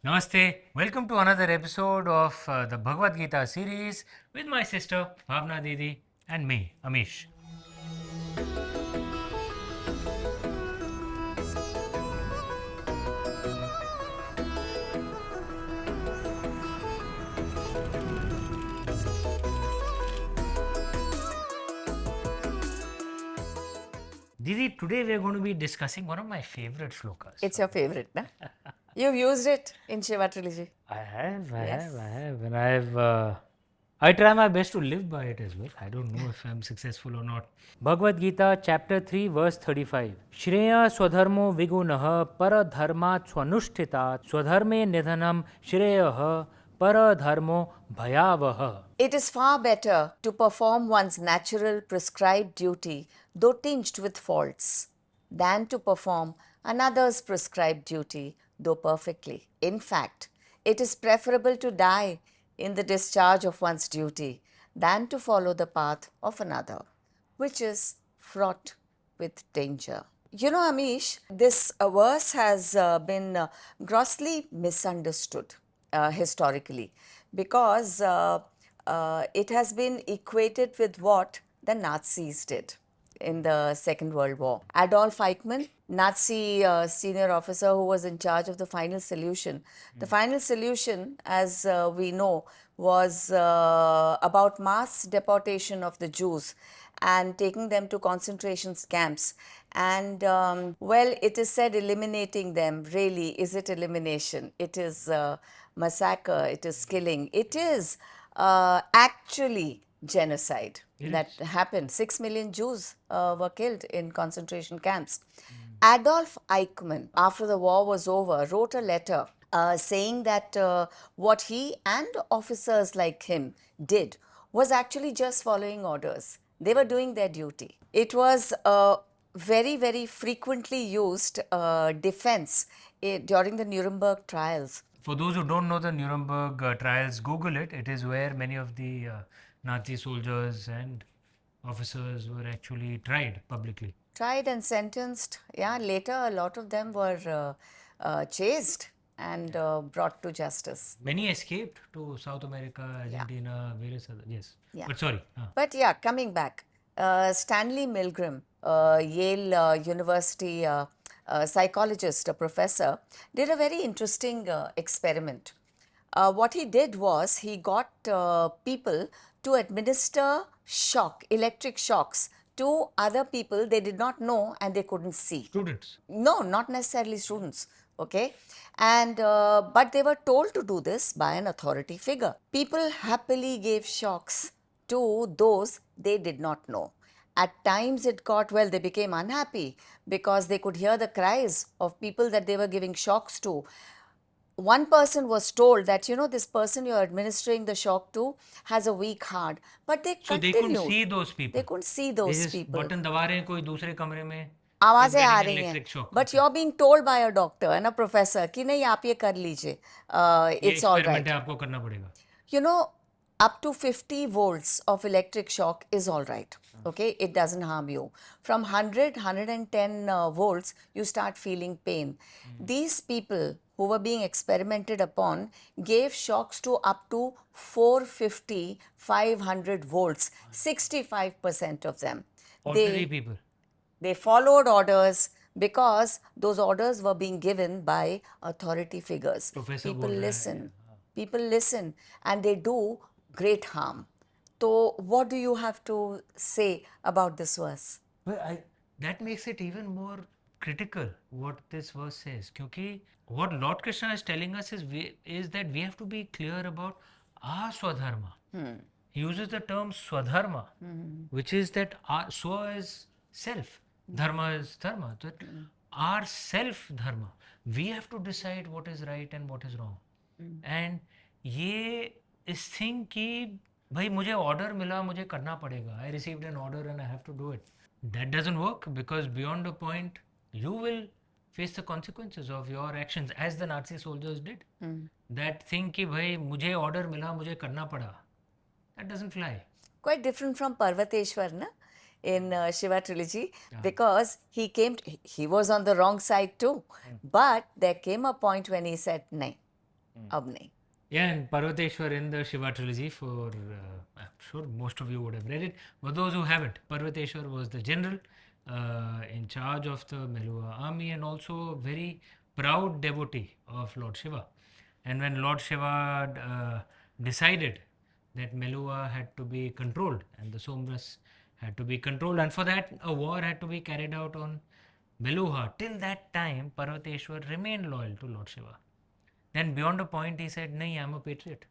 Namaste. Welcome to another episode of the Bhagavad Gita series with my sister Bhavna Didi and me, Amish. Didi, today we are going to be discussing one of my favorite shlokas. It's your favorite, na? You've used it in Shiva trilogy. I have, Yes. and I try my best to live by it as well. I don't know if I'm successful or not. Bhagavad Gita, chapter 3, verse 35. Shreya swadharmo vigunah paradharmat swanushtitat swadharme nidhanam shreyah paradharmo bhayavah. It is far better to perform one's natural prescribed duty, though tinged with faults, than to perform another's prescribed duty, though perfectly. In fact, it is preferable to die in the discharge of one's duty than to follow the path of another, which is fraught with danger. You know, Amish, this verse has been grossly misunderstood historically because it has been equated with what the Nazis did in the Second World War. Adolf Eichmann, Nazi senior officer who was in charge of the final solution. The final solution, as we know, was about mass deportation of the Jews and taking them to concentration camps. And well, it is said eliminating them. Really, is it elimination? It is massacre, it is killing. It is actually genocide that happened. 6 million Jews were killed in concentration camps. Adolf Eichmann, after the war was over, wrote a letter saying that what he and officers like him did was actually just following orders. They were doing their duty. It was a very, very frequently used defense during the Nuremberg trials. For those who don't know the Nuremberg trials, Google it. It is where many of the Nazi soldiers and officers were actually tried publicly. Tried and sentenced. Yeah, later a lot of them were chased and brought to justice. Many escaped to South America, Argentina, various other. Yes. Yeah. But sorry. But yeah, coming back, Stanley Milgram, Yale University psychologist, a professor, did a very interesting experiment. What he did was he got people to administer electric shocks to other people they did not know and they couldn't see. Students. No, not necessarily students. Okay, and but they were told to do this by an authority figure. People happily gave shocks to those they did not know. At times it got, well, they became unhappy because they could hear the cries of people that they were giving shocks to. One person was told that, you know, this person you're administering the shock to has a weak heart, but they So they continued. couldn't see those people. They couldn't see They those just people. button दबा रहे हैं कोई दूसरे कमरे में. आवाजें He's आ getting रही हैं electric shock. But you are being told by a doctor and a professor कि नहीं आप ये कर लीजिए ये इट्स ऑल experiment राइट है, आपको करना पड़ेगा. you know, up to 50 volts of electric shock is all right. Okay, it doesn't harm you. From 110 volts, you start feeling pain. These people who were being experimented upon gave shocks to up to 450, 500 volts, 65% of them. Ordinary people. They followed orders because those orders were being given by authority figures. Professor People बोल रहा है. listen. People listen and they do great harm. So, what do you have to say about this verse? Well, that makes it even more critical what this verse says. Kyunki what Lord Krishna is telling us is that we have to be clear about our swadharma. He uses the term swadharma, which is that our swa is self, dharma is dharma. That our self dharma. We have to decide what is right and what is wrong. And ये इस thing कि भाई मुझे order मिला मुझे करना पड़ेगा. I received an order and I have to do it. That doesn't work because beyond a point you will face the consequences of your actions as the Nazi soldiers did. That thing कि भाई मुझे order मिला मुझे करना पड़ा, that doesn't fly. Quite different from Parvateshwar, na? In Shiva trilogy, because he was on the wrong side too. But there came a point when he said, "Nahi, अब नहीं. Yeah, and Parvateshwar in the Shiva trilogy, for I'm sure most of you would have read it, but those who haven't, Parvateshwar was the general in charge of the Melua army and also very proud devotee of Lord Shiva. And when Lord Shiva decided that Melua had to be controlled and the Somras had to be controlled, and for that a war had to be carried out on Meluha. Till that time, Parvateshwar remained loyal to Lord Shiva. Then beyond a point, he said, "No, I'm a patriot.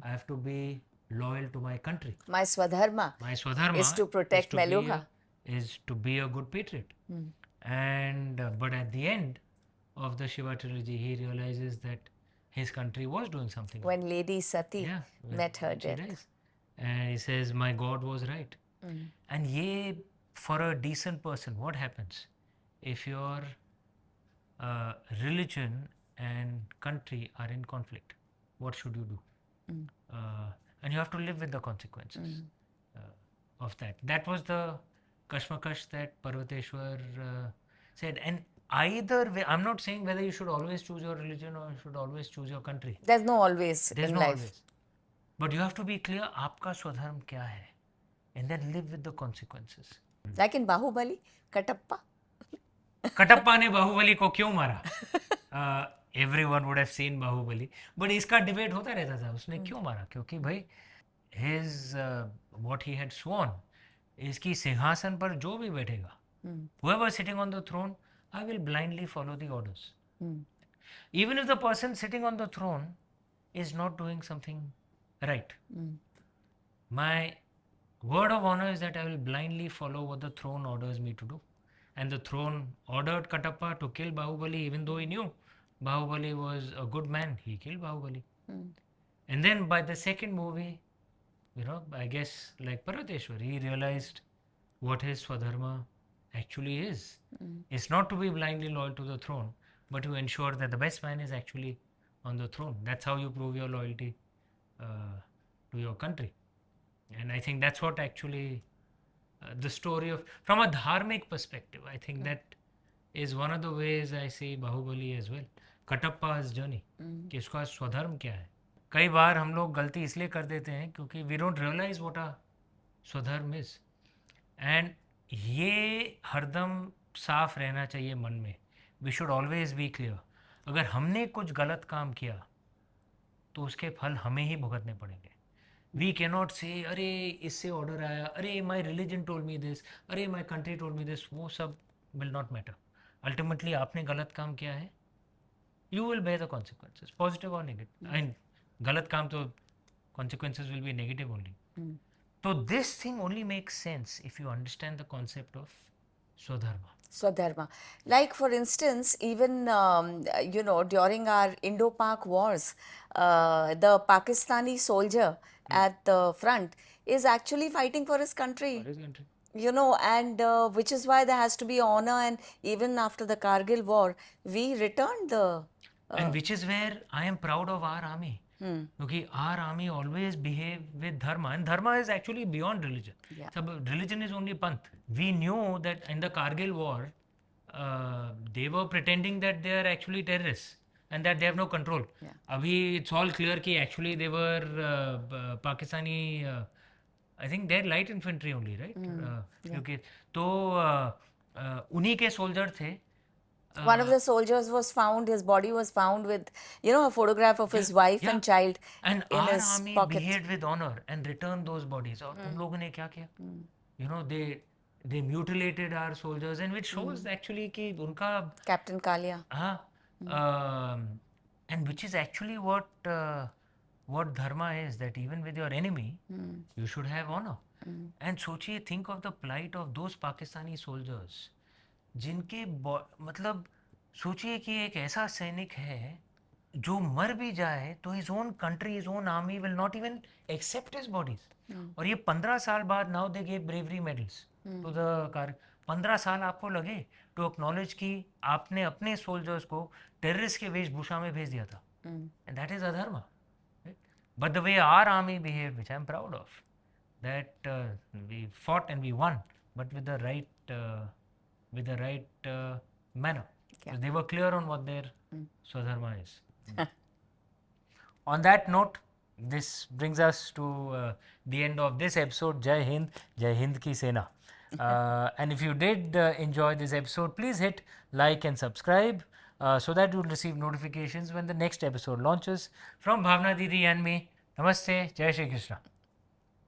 I have to be loyal to my country. My Swadharma My is Swadharma to protect Meluha. is to be a good patriot." And but at the end of the Shiva trilogy, he realizes that his country was doing something wrong. When Lady Sati Yeah, met her when she death. dies. And he says, "My God was right." And ye, for a decent person, what happens if your religion and country are in conflict? What should you do? And you have to live with the consequences of that. That was the kashmakash that Parvateshwar said. And either way, I'm not saying whether you should always choose your religion or you should always choose your country. There's no always There's in no life. always. But you have to be clear, आपका स्वधर्म क्या है? And then live with the consequences. Like in Bahubali, Katappa. Kattappa ने बाहुबली को क्यों मारा? Everyone would have seen Baahubali, but इसका debate होता रहता था उसने क्यों मारा, क्योंकि भाई his what he had sworn, इसकी सिंहासन पर जो भी बैठेगा, whoever sitting on the throne, I will blindly follow the orders, even if the person sitting on the throne is not doing something right. My word of honor is that I will blindly follow what the throne orders me to do. And the throne ordered Katappa to kill Bahubali, even though he knew Bahubali was a good man. He killed Bahubali. And then by the second movie, I guess like Parvateshwar, he realized what his Swadharma actually is. It's not to be blindly loyal to the throne, but to ensure that the best man is actually on the throne. That's how you prove your loyalty to your country. And I think that's what actually the story of, from a dharmic perspective, I think that is one of the ways I see Bahubali as well. Katappa's journey, कि इसका स्वधर्म क्या है. कई बार हम लोग गलती इसलिए कर देते हैं क्योंकि we don't realize what a स्वधर्म is. And ये हरदम साफ रहना चाहिए मन में. We should always be clear. अगर हमने कुछ गलत काम किया तो उसके फल हमें ही भुगतने पड़ेंगे. We cannot say, अरे इससे ऑर्डर आया, अरे my religion told me this, अरे my country told me this. वो सब will not matter. Ultimately आपने गलत काम किया है, you will bear the consequences, positive or negative. And गलत काम तो consequences will be negative only. So this thing only makes sense if you understand the concept of Swadharma. Swadharma. Like for instance, even during our Indo-Pak wars, the Pakistani soldier at the front is actually fighting for his country. For his country. And which is why there has to be honor. And even after the Kargil war, we returned the. And which is where I am proud of our army. Because our army always behave with dharma, and dharma is actually beyond religion. Yeah. So religion is only panth. We knew that in the Kargil war, they were pretending that they are actually terrorists and that they have no control. Yeah. Abhi it's all clear कि actually they were Pakistani, I think they're light infantry only, right? क्योंकि तो उन्हीं के soldier थे. One of the soldiers was found, his body was found with, a photograph of his wife and child And in our his army pocket. behaved with honor and returned those bodies. और तुम लोगों ने क्या किया? They mutilated our soldiers, and which shows actually कि उनका Captain Kalia. And which is actually what dharma is, that even with your enemy, you should have honor. And सोचिए, think of the plight of those Pakistani soldiers. जिनके मतलब सोचिए कि एक ऐसा सैनिक है जो मर भी जाए तो his own country, his own army will not even accept his bodies. और ये 15 साल बाद now they gave bravery medals to the 15 साल आपको लगे to acknowledge कि आपने अपने soldiers को terrorist के वेशभूषा में भेज दिया था. And that is adharma. Right? But the way our army behaved, which I am proud of, that we fought and we won, but with the right manner. Yeah. So they were clear on what their Swadharma is. On that note, this brings us to the end of this episode. Jai Hind Ki Sena. And if you did enjoy this episode, please hit like and subscribe so that you'll receive notifications when the next episode launches. From Bhavna Didi and me, Namaste, Jai Shri Krishna.